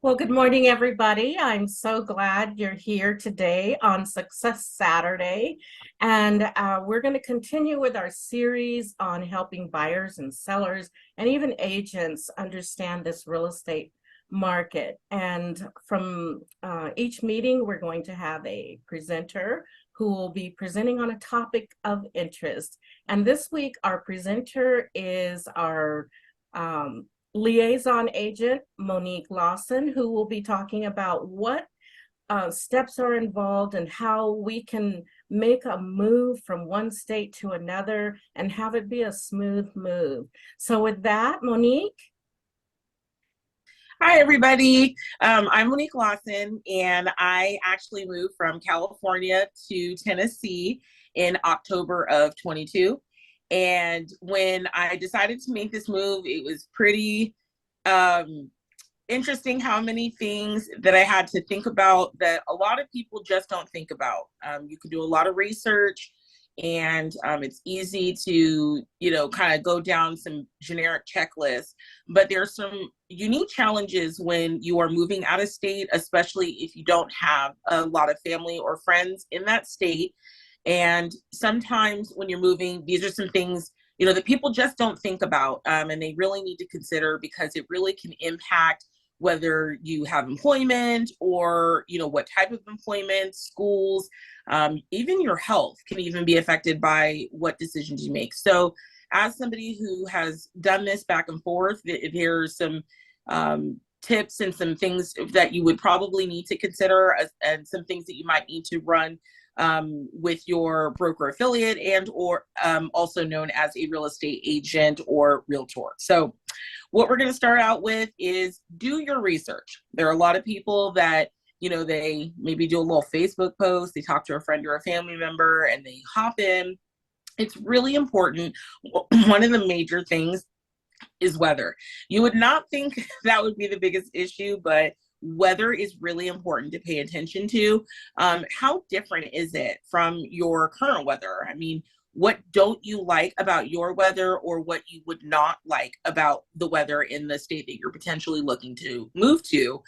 Well, good morning, everybody. I'm so glad you're here today on Success Saturday. And we're going to continue with our series on helping buyers and sellers and even agents understand this real estate market. And from each meeting, we're going to have a presenter who will be presenting on a topic of interest. And this week, our presenter is our um, liaison agent, Monique Lawson, who will be talking about what steps are involved and how we can make a move from one state to another and have it be a smooth move. So with that, Monique. Hi, everybody. I'm Monique Lawson, and I actually moved from California to Tennessee in October of 22. And when I decided to make this move, it was pretty um, interesting how many things that I had to think about that a lot of people just don't think about. You can do a lot of research, and it's easy to, kind of go down some generic checklists. But there are some unique challenges when you are moving out of state, especially if you don't have a lot of family or friends in that state. And sometimes when you're moving, these are some things that people just don't think about, and they really need to consider because it really can impact whether you have employment or what type of employment, schools, even your health can even be affected by what decisions you make. So as somebody who has done this back and forth, there's some tips and some things that you would probably need to consider, and some things that you might need to run with your broker affiliate and or also known as a real estate agent or realtor. So what we're going to start out with is do your research. There are a lot of people that, they maybe do a little Facebook post, they talk to a friend or a family member, and they hop in. It's really important. One of the major things is weather. You would not think that would be the biggest issue, but weather is really important to pay attention to. How different is it from your current weather? I mean, what don't you like about your weather, or what you would not like about the weather in the state that you're potentially looking to move to?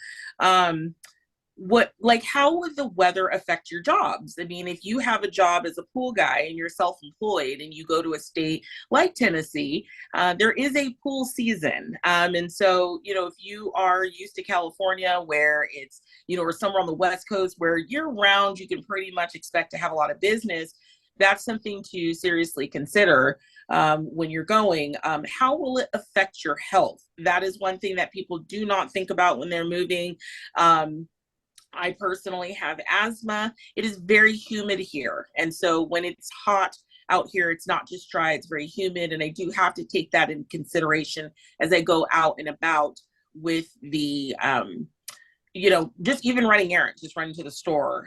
How would the weather affect your jobs? I mean, if you have a job as a pool guy and you're self-employed and you go to a state like Tennessee, there is a pool season. And so, if you are used to California where it's, or somewhere on the West Coast where year round, you can pretty much expect to have a lot of business. That's something to seriously consider when you're going. How will it affect your health? That is one thing that people do not think about when they're moving. I personally have asthma. It is very humid here. And so when it's hot out here, it's not just dry, it's very humid. And I do have to take that in consideration as I go out and about with the, just even running errands, just running to the store,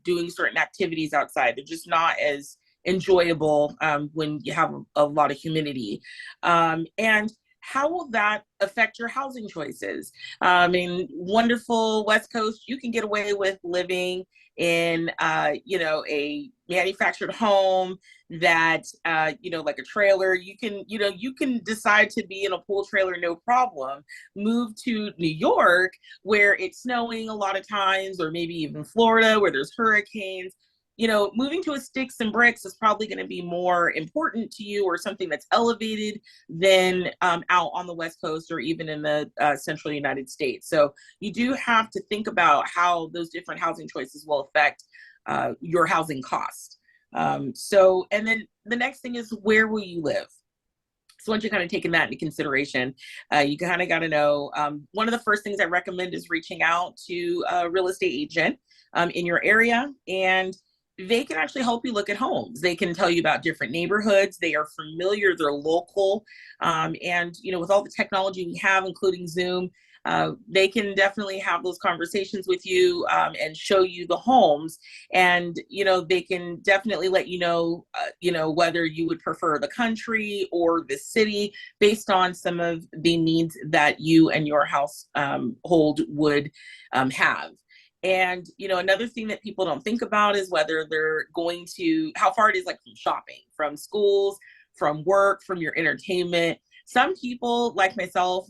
doing certain activities outside. They're just not as enjoyable when you have a lot of humidity. And how will that affect your housing choices? In wonderful West Coast, you can get away with living in, a manufactured home that, like a trailer. You can decide to be in a pool trailer, no problem. Move to New York, where it's snowing a lot of times, or maybe even Florida, where there's hurricanes. Moving to a sticks and bricks is probably going to be more important to you, or something that's elevated, than out on the West Coast or even in the central United States. So you do have to think about how those different housing choices will affect your housing cost. And then the next thing is, where will you live? So once you're kind of taking that into consideration, you kind of got to know, one of the first things I recommend is reaching out to a real estate agent in your area, and they can actually help you look at homes. They can tell you about different neighborhoods. They are familiar, they're local. And, with all the technology we have, including Zoom, they can definitely have those conversations with you and show you the homes. And, they can definitely let you know, whether you would prefer the country or the city based on some of the needs that you and your household would have. And, another thing that people don't think about is whether they're how far it is, like, from shopping, from schools, from work, from your entertainment. Some people, like myself,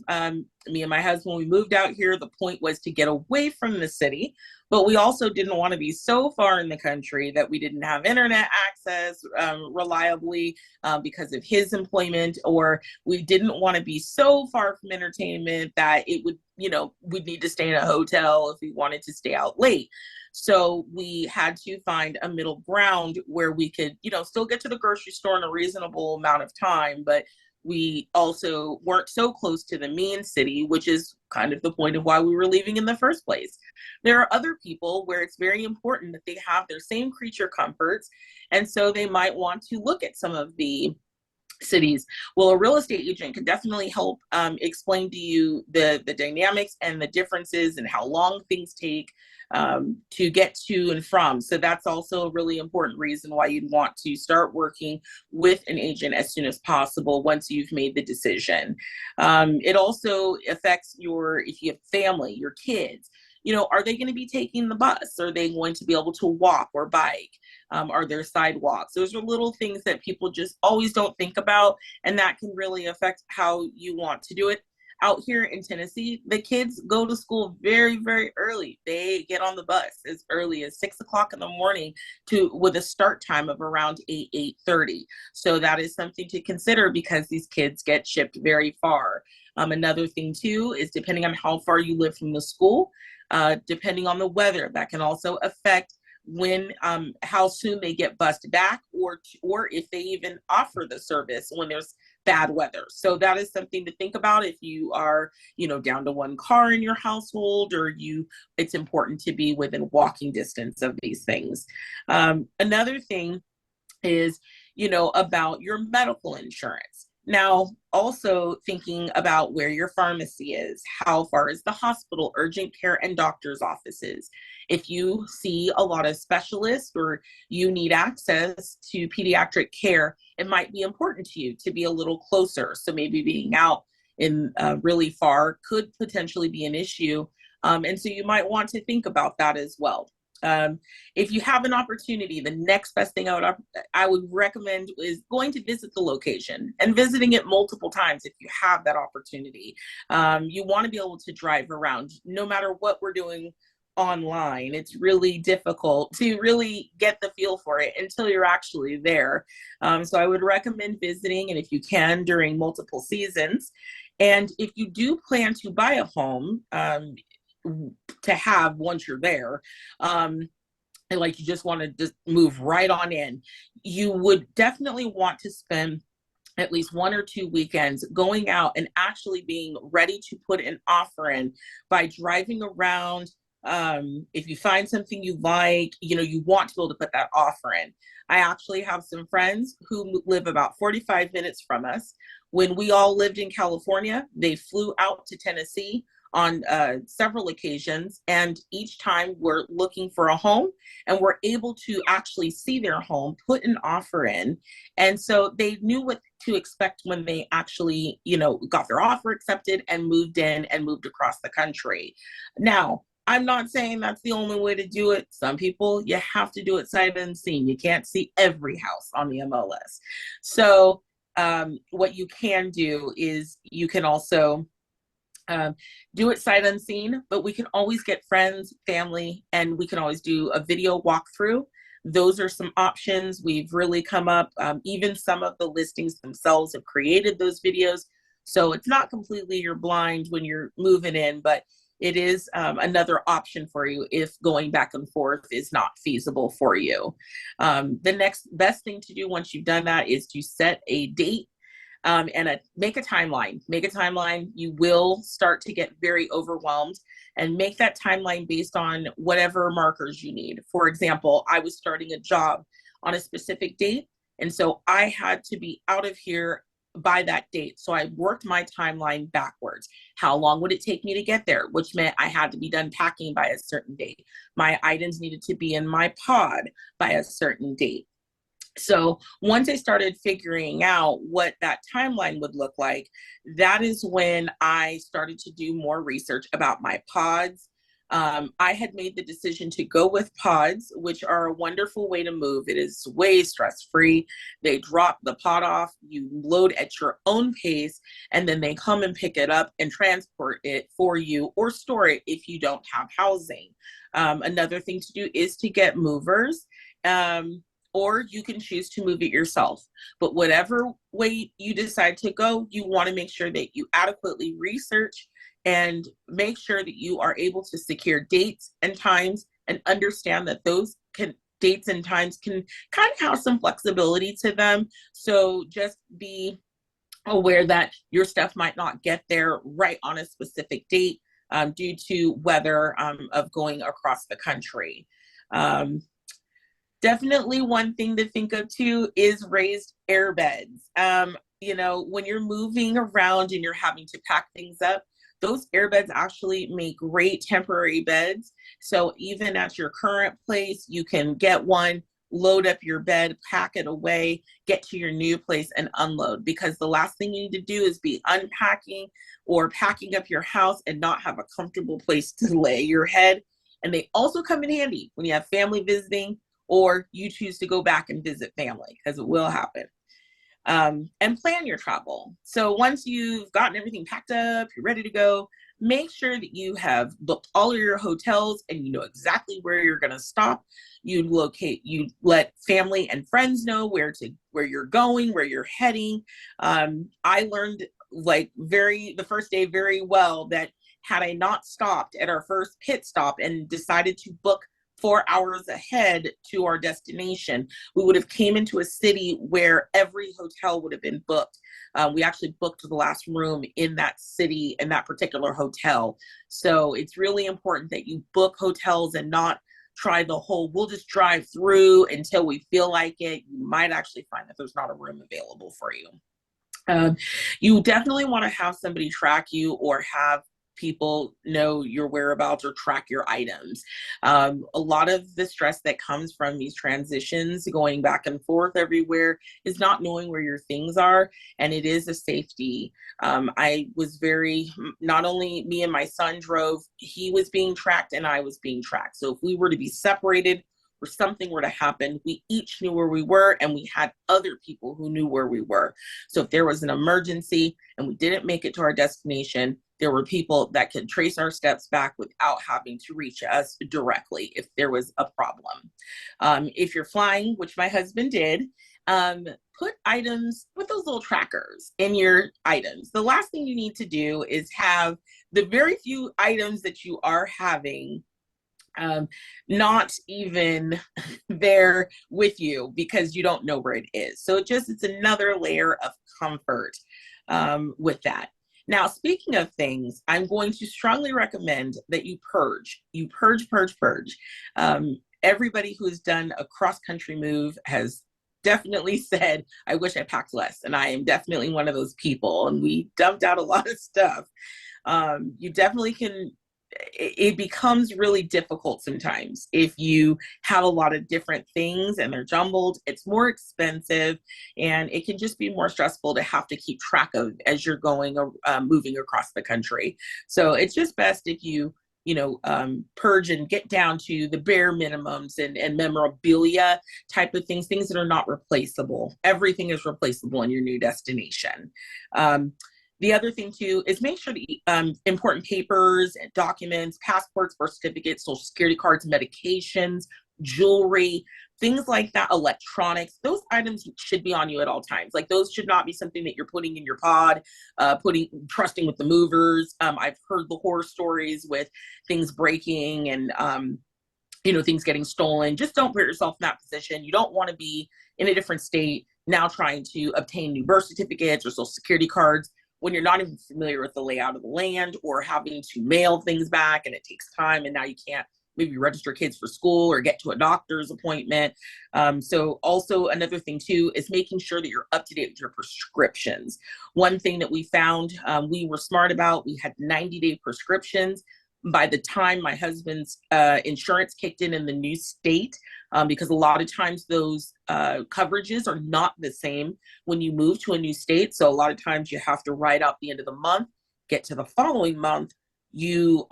me and my husband, we moved out here. The point was to get away from the city, but we also didn't want to be so far in the country that we didn't have internet access reliably because of his employment, or we didn't want to be so far from entertainment that it would, we'd need to stay in a hotel if we wanted to stay out late. So we had to find a middle ground where we could, still get to the grocery store in a reasonable amount of time, but we also weren't so close to the main city, which is kind of the point of why we were leaving in the first place. There are other people where it's very important that they have their same creature comforts, and so they might want to look at some of the cities. Well, a real estate agent can definitely help explain to you the dynamics and the differences and how long things take to get to and from. So that's also a really important reason why you'd want to start working with an agent as soon as possible once you've made the decision. It also affects if you have family, your kids. Are they going to be taking the bus? Are they going to be able to walk or bike? Are there sidewalks? Those are little things that people just always don't think about, and that can really affect how you want to do it. Out here in Tennessee, the kids go to school very, very early. They get on the bus as early as 6 o'clock in the morning with a start time of around 8:30. So that is something to consider because these kids get shipped very far. Another thing too is depending on how far you live from the school, depending on the weather, that can also affect how soon they get bused back, or if they even offer the service when there's bad weather. So that is something to think about if you are, down to one car in your household, or it's important to be within walking distance of these things. Another thing is, about your medical insurance. Now, also thinking about where your pharmacy is, how far is the hospital, urgent care, and doctor's offices. If you see a lot of specialists or you need access to pediatric care, it might be important to you to be a little closer. So maybe being out in really far could potentially be an issue. And so you might want to think about that as well. If you have an opportunity, the next best thing I would recommend is going to visit the location and visiting it multiple times if you have that opportunity. You want to be able to drive around. No matter what we're doing online, it's really difficult to really get the feel for it until you're actually there. So I would recommend visiting, and if you can, during multiple seasons. And if you do plan to buy a home, to have once you're there, and like you just want to just move right on in, you would definitely want to spend at least 1 or 2 weekends going out and actually being ready to put an offer in by driving around. If you find something you like, you want to be able to put that offer in. I actually have some friends who live about 45 minutes from us. When we all lived in California, they flew out to Tennessee on several occasions, and each time we're looking for a home and we're able to actually see their home, put an offer in, and so they knew what to expect when they actually got their offer accepted and moved in and moved across the country. Now, I'm not saying that's the only way to do it. Some people, you have to do it sight unseen. You can't see every house on the MLS. So what you can do is you can also do it sight unseen, but we can always get friends, family, and we can always do a video walkthrough. Those are some options we've really come up. Even some of the listings themselves have created those videos. So it's not completely you're blind when you're moving in, but it is another option for you if going back and forth is not feasible for you. The next best thing to do once you've done that is to set a date and make a timeline. Make a timeline. You will start to get very overwhelmed, and make that timeline based on whatever markers you need. For example, I was starting a job on a specific date, and so I had to be out of here by that date. So I worked my timeline backwards. How long would it take me to get there? Which meant I had to be done packing by a certain date. My items needed to be in my pod by a certain date. So once I started figuring out what that timeline would look like, that is when I started to do more research about my pods, I had made the decision to go with pods, which are a wonderful way to move. It is way stress-free. They drop the pod off, you load at your own pace, and then they come and pick it up and transport it for you or store it if you don't have housing. Another thing to do is to get movers. Or you can choose to move it yourself. But whatever way you decide to go, you want to make sure that you adequately research and make sure that you are able to secure dates and times and understand that those dates and times can kind of have some flexibility to them. So just be aware that your stuff might not get there right on a specific date due to weather of going across the country. Definitely one thing to think of too is raised air beds. When you're moving around and you're having to pack things up, those air beds actually make great temporary beds. So even at your current place, you can get one, load up your bed, pack it away, get to your new place and unload, because the last thing you need to do is be unpacking or packing up your house and not have a comfortable place to lay your head. And they also come in handy when you have family visiting or you choose to go back and visit family, because it will happen. And plan your travel. So once you've gotten everything packed up, you're ready to go, make sure that you have booked all of your hotels and you know exactly where you're going to stop. You let family and friends know where you're going, where you're heading. I learned the first day very well that had I not stopped at our first pit stop and decided to book 4 hours ahead to our destination, we would have came into a city where every hotel would have been booked. We actually booked the last room in that city, in that particular hotel. So it's really important that you book hotels and not try we'll just drive through until we feel like it. You might actually find that there's not a room available for you. You definitely want to have somebody track you or have people know your whereabouts or track your items. A lot of the stress that comes from these transitions going back and forth everywhere is not knowing where your things are, and it is a safety. Not only me and my son drove, he was being tracked and I was being tracked. So if we were to be separated or something were to happen, we each knew where we were and we had other people who knew where we were. So if there was an emergency and we didn't make it to our destination, there were people that could trace our steps back without having to reach us directly if there was a problem. If you're flying, which my husband did, put items with those little trackers in your items. The last thing you need to do is have the very few items that you are having not even there with you because you don't know where it is. So it's another layer of comfort with that. Now, speaking of things, I'm going to strongly recommend that you purge. You purge. Everybody who has done a cross-country move has definitely said, I wish I packed less. And I am definitely one of those people. And we dumped out a lot of stuff. You definitely can. It becomes really difficult sometimes if you have a lot of different things and they're jumbled. It's more expensive and it can just be more stressful to have to keep track of as you're going moving across the country. So it's just best if you purge and get down to the bare minimums and memorabilia type of things that are not replaceable. Everything is replaceable in your new destination. The other thing too is make sure that important papers and documents, passports, birth certificates, social security cards, medications, jewelry, things like that, electronics, those items should be on you at all times. Like those should not be something that you're putting in your pod, trusting with the movers. I've heard the horror stories with things breaking and things getting stolen. Just don't put yourself in that position. You don't want to be in a different state now trying to obtain new birth certificates or social security cards when you're not even familiar with the layout of the land, or having to mail things back and it takes time and now you can't maybe register kids for school or get to a doctor's appointment. So also another thing too is making sure that you're up to date with your prescriptions. One thing that we found we were smart about, we had 90-day prescriptions. By the time my husband's insurance kicked in the new state, because a lot of times those coverages are not the same when you move to a new state. So a lot of times you have to write out the end of the month, get to the following month, you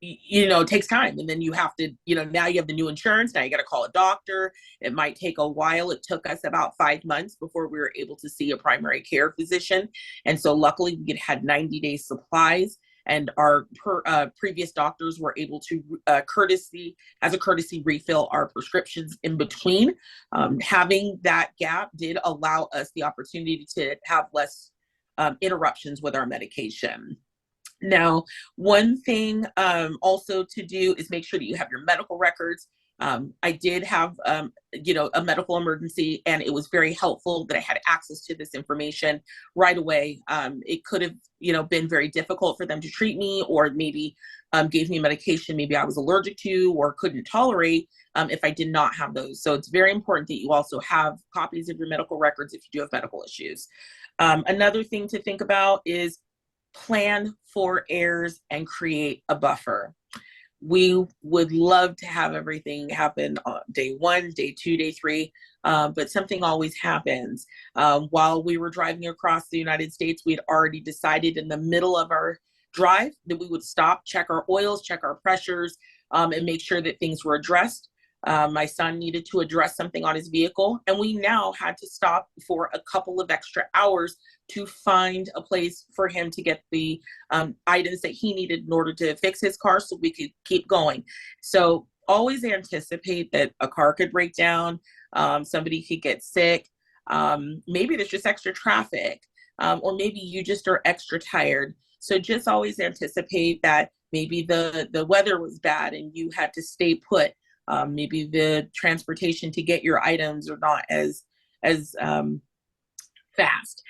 it takes time. And then you have to, now you have the new insurance. Now you got to call a doctor. It might take a while. It took us about 5 months before we were able to see a primary care physician. And so luckily we had 90-day supplies. And our previous doctors were able to as a courtesy, refill our prescriptions in between. Having that gap did allow us the opportunity to have less interruptions with our medication. Now, one thing also to do is make sure that you have your medical records. I did have, a medical emergency, and it was very helpful that I had access to this information right away. It could have, been very difficult for them to treat me, or maybe gave me medication maybe I was allergic to or couldn't tolerate if I did not have those. So it's very important that you also have copies of your medical records if you do have medical issues. Another thing to think about is plan for errors and create a buffer. We would love to have everything happen on day 1, day 2, day 3, but something always happens. While we were driving across the United States, we had already decided in the middle of our drive that we would stop, check our oils, check our pressures, and make sure that things were addressed. My son needed to address something on his vehicle, and we now had to stop for a couple of extra hours to find a place for him to get the items that he needed in order to fix his car so we could keep going. So always anticipate that a car could break down, somebody could get sick, maybe there's just extra traffic, or maybe you just are extra tired. So just always anticipate that maybe the weather was bad and you had to stay put. Maybe the transportation to get your items are not as fast.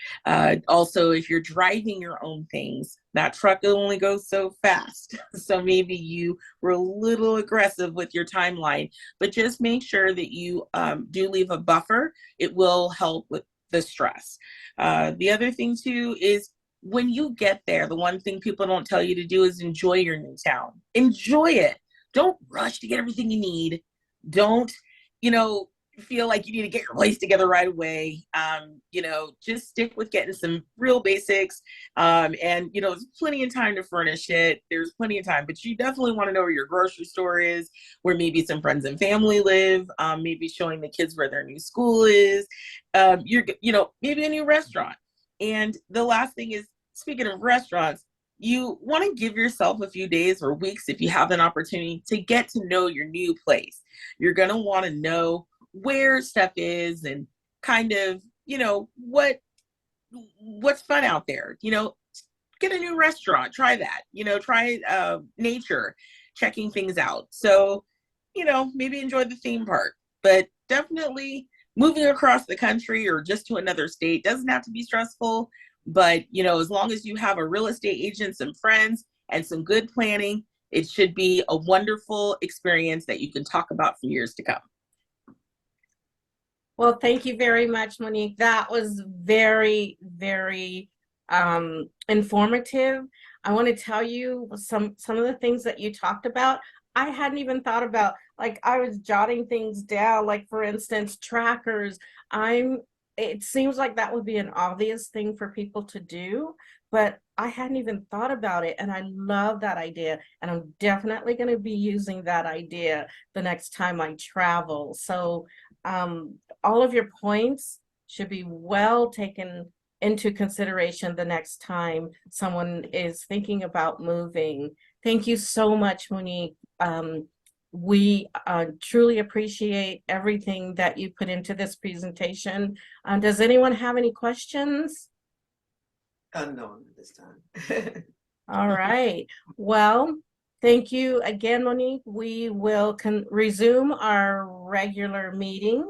Also, if you're driving your own things, that truck only goes so fast. So maybe you were a little aggressive with your timeline, but just make sure that you do leave a buffer. It will help with the stress. The other thing too is when you get there, the one thing people don't tell you to do is enjoy your new town. Enjoy it. Don't rush to get everything you need. Don't, feel like you need to get your place together right away. Just stick with getting some real basics. And, there's plenty of time to furnish it. There's plenty of time, but you definitely want to know where your grocery store is, where maybe some friends and family live, maybe showing the kids where their new school is, maybe a new restaurant. And the last thing is, speaking of restaurants, you want to give yourself a few days or weeks, if you have an opportunity, to get to know your new place. You're going to want to know where stuff is and kind of, what's fun out there. Get a new restaurant, try that, try nature, checking things out. So, maybe enjoy the theme park, but definitely moving across the country or just to another state doesn't have to be stressful. But, as long as you have a real estate agent, some friends, and some good planning, it should be a wonderful experience that you can talk about for years to come. Well, thank you very much, Monique. That was very, very informative. I want to tell you some of the things that you talked about. I hadn't even thought about, like I was jotting things down, like for instance, trackers. It seems like that would be an obvious thing for people to do, but I hadn't even thought about it. And I love that idea. And I'm definitely going to be using that idea the next time I travel. So all of your points should be well taken into consideration the next time someone is thinking about moving. Thank you so much, Monique. We truly appreciate everything that you put into this presentation. Does anyone have any questions? No, at this time. All right. Well, thank you again, Monique. We will resume our regular meeting